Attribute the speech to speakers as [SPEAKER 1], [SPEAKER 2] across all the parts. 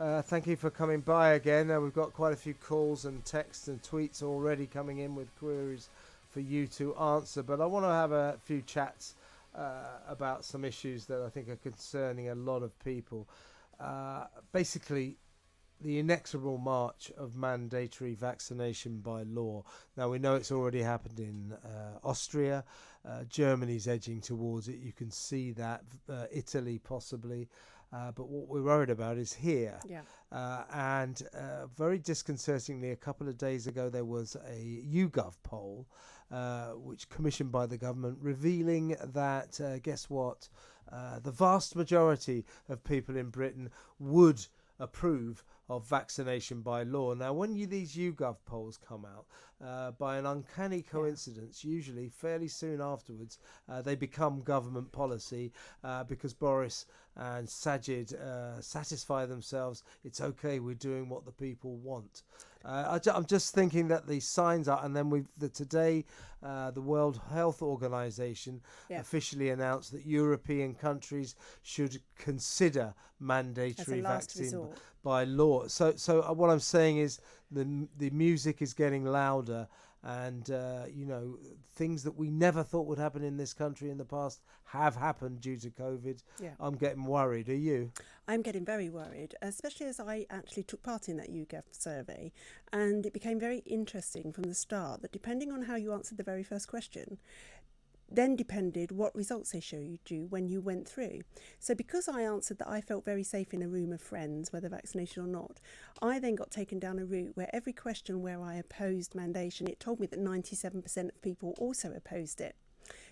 [SPEAKER 1] Thank you for coming by again. We've got quite a few calls and texts and tweets already coming in with queries for you to answer, but I want to have a few chats about some issues that I think are concerning a lot of people. Basically, the inexorable march of mandatory vaccination by law. Now, we know it's already happened in Austria. Germany's edging towards it. You can see that. Italy, possibly. But what we're worried about is here.
[SPEAKER 2] Yeah.
[SPEAKER 1] And very disconcertingly, a couple of days ago, there was a YouGov poll, which commissioned by the government, revealing that, guess what, the vast majority of people in Britain would approve of vaccination by law. Now, when these YouGov polls come out, by an uncanny coincidence, usually fairly soon afterwards, they become government policy because Boris and Sajid satisfy themselves. It's okay, we're doing what the people want. I'm just thinking that the signs are, and then today the World Health Organization officially announced that European countries should consider mandatory vaccine by law. So what I'm saying is the music is getting louder, and things that we never thought would happen in this country in the past have happened due to COVID. I'm getting worried. Are you?
[SPEAKER 2] I'm getting very worried, especially as I actually took part in that YouGov survey, and it became very interesting from the start that depending on how you answered the very first question, then depended what results they showed you when you went through. So because I answered that I felt very safe in a room of friends, whether vaccinated or not, I then got taken down a route where every question where I opposed mandation, it told me that 97% of people also opposed it.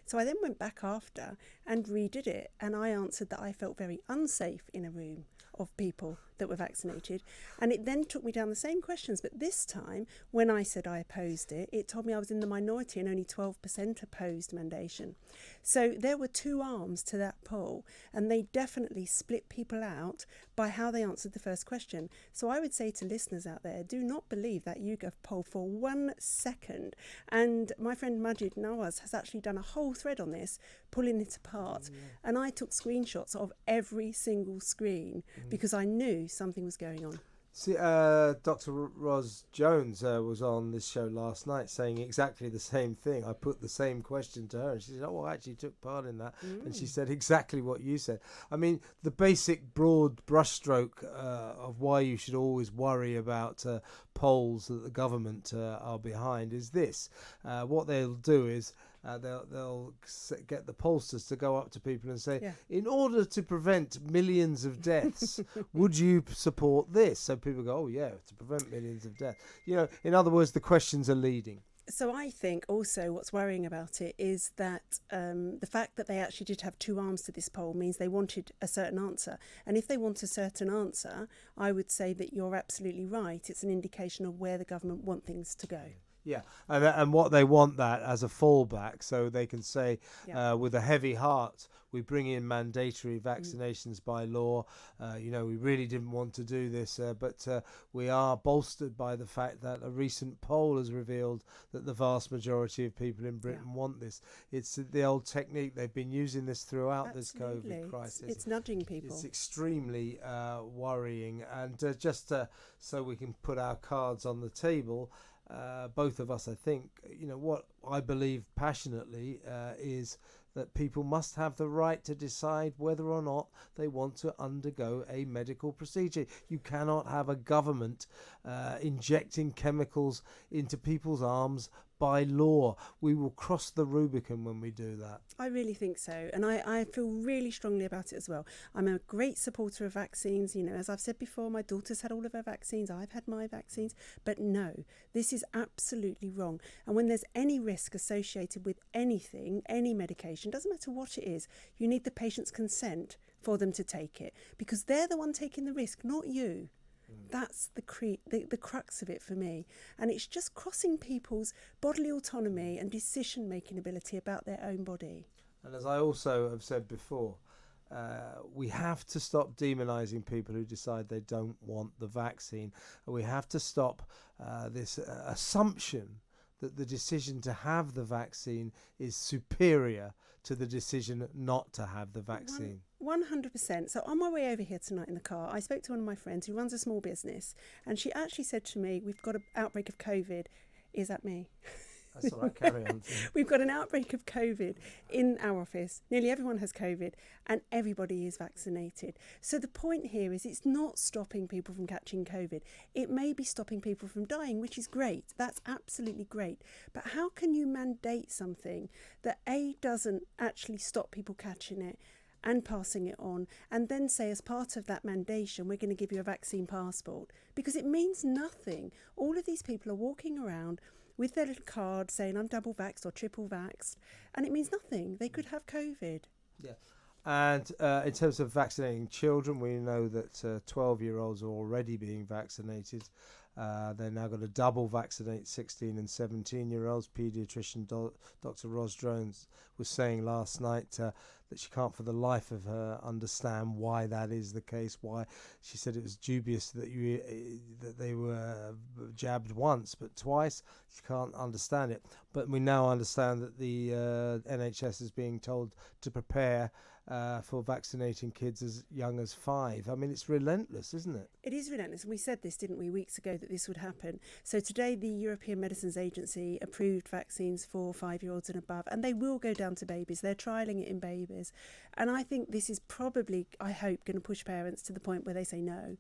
[SPEAKER 2] So I then went back after and redid it, and I answered that I felt very unsafe in a room of people that were vaccinated, and it then took me down the same questions, but this time when I said I opposed it, it told me I was in the minority and only 12% opposed mandation. So there were two arms to that poll, and they definitely split people out by how they answered the first question. So I would say to listeners out there, do not believe that YouGov poll for 1 second. And my friend Majid Nawaz has actually done a whole thread on this, pulling it apart, and I took screenshots of every single screen because I knew something was going on.
[SPEAKER 1] See, Dr. Ros Jones was on this show last night saying exactly the same thing. I put the same question to her, and she said, "Oh, I actually took part in that." And she said exactly what you said. I mean, the basic broad brushstroke of why you should always worry about polls that the government are behind is this. What they'll do is they'll get the pollsters to go up to people and say, in order to prevent millions of deaths, would you support this? So people go, oh yeah, to prevent millions of deaths. In other words, the questions are leading.
[SPEAKER 2] So I think also what's worrying about it is that the fact that they actually did have two arms to this poll means they wanted a certain answer. And if they want a certain answer, I would say that you're absolutely right. It's an indication of where the government want things to go.
[SPEAKER 1] Yeah, and what they want that as a fallback, so they can say with a heavy heart, we bring in mandatory vaccinations by law. We really didn't want to do this, but we are bolstered by the fact that a recent poll has revealed that the vast majority of people in Britain want this. It's the old technique. They've been using this throughout this COVID crisis.
[SPEAKER 2] It's nudging people.
[SPEAKER 1] It's extremely worrying. And so we can put our cards on the table, both of us, I think, what I believe passionately is that people must have the right to decide whether or not they want to undergo a medical procedure. You cannot have a government injecting chemicals into people's arms by law. We will cross the Rubicon when we do that.
[SPEAKER 2] I really think so, and I feel really strongly about it as well. I'm a great supporter of vaccines. As I've said before, my daughter's had all of her vaccines, I've had my vaccines, but no, this is absolutely wrong. And when there's any risk associated with anything, any medication, doesn't matter what it is, you need the patient's consent for them to take it, because they're the one taking the risk, not you. That's the crux of it for me. And it's just crossing people's bodily autonomy and decision-making ability about their own body.
[SPEAKER 1] And as I also have said before, we have to stop demonising people who decide they don't want the vaccine. We have to stop this assumption that the decision to have the vaccine is superior to the decision not to have the vaccine.
[SPEAKER 2] 100%. So on my way over here tonight in the car, I spoke to one of my friends who runs a small business, and she actually said to me, we've got an outbreak of COVID. Is that me?
[SPEAKER 1] That's all right, carry on.
[SPEAKER 2] We've got an outbreak of COVID in our office. Nearly everyone has COVID and everybody is vaccinated. So the point here is it's not stopping people from catching COVID. It may be stopping people from dying, which is great. That's absolutely great. But how can you mandate something that A, doesn't actually stop people catching it and passing it on, and then say as part of that mandation we're going to give you a vaccine passport? Because it means nothing. All of these people are walking around with their little card saying I'm double vaxxed or triple vaxxed, and it means nothing. They could have COVID.
[SPEAKER 1] Yeah. And in terms of vaccinating children, we know that 12-year-olds are already being vaccinated. They're now going to double vaccinate 16 and 17-year-olds. Paediatrician Dr Ros Jones was saying last night that she can't for the life of her understand why that is the case. Why she said it was dubious that they were jabbed once, but twice. She can't understand it. But we now understand that the NHS is being told to prepare for vaccinating kids as young as 5. I mean, it's relentless, isn't it?
[SPEAKER 2] It is relentless. And we said this, didn't we, weeks ago, that this would happen. So today the European Medicines Agency approved vaccines for 5-year-olds and above, and they will go down to babies. They're trialling it in babies. And I think this is probably, I hope, going to push parents to the point where they say no.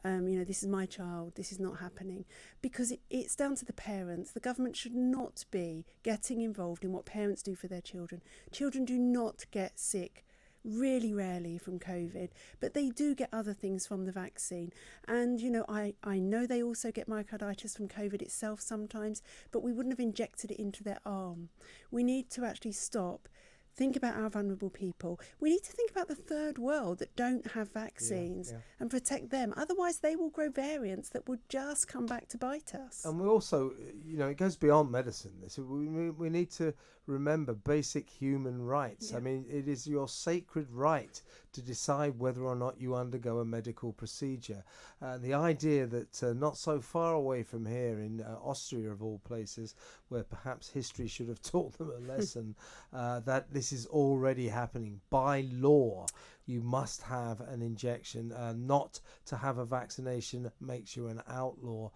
[SPEAKER 2] This is my child, this is not happening. Because it's down to the parents. The government should not be getting involved in what parents do for their children. Children do not get sick, really rarely, from COVID, but they do get other things from the vaccine. And, I know they also get myocarditis from COVID itself sometimes, but we wouldn't have injected it into their arm. We need to actually stop. Think about our vulnerable people. We need to think about the third world that don't have vaccines and protect them. Otherwise, they will grow variants that will just come back to bite us.
[SPEAKER 1] And we also, it goes beyond medicine. We need to remember basic human rights.
[SPEAKER 2] Yeah.
[SPEAKER 1] I mean, it is your sacred right to decide whether or not you undergo a medical procedure. The idea that not so far away from here in Austria, of all places, where perhaps history should have taught them a lesson, that this is already happening by law. You must have an injection. Not to have a vaccination makes you an outlaw.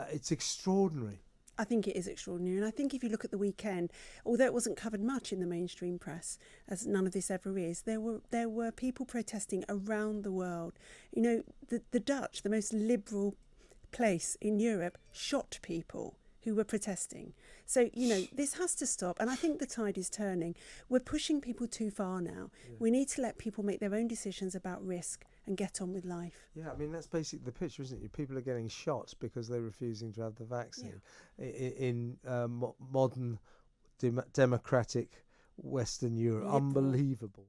[SPEAKER 1] It's extraordinary.
[SPEAKER 2] I think it is extraordinary. And I think if you look at the weekend, although it wasn't covered much in the mainstream press, as none of this ever is, there were people protesting around the world. The Dutch, the most liberal place in Europe, shot people who were protesting. So, this has to stop. And I think the tide is turning. We're pushing people too far now. Yeah. We need to let people make their own decisions about risk and get on with life.
[SPEAKER 1] Yeah, I mean, that's basically the picture, isn't it? People are getting shot because they're refusing to have the vaccine. Yeah. In modern democratic Western Europe. Liberal. Unbelievable.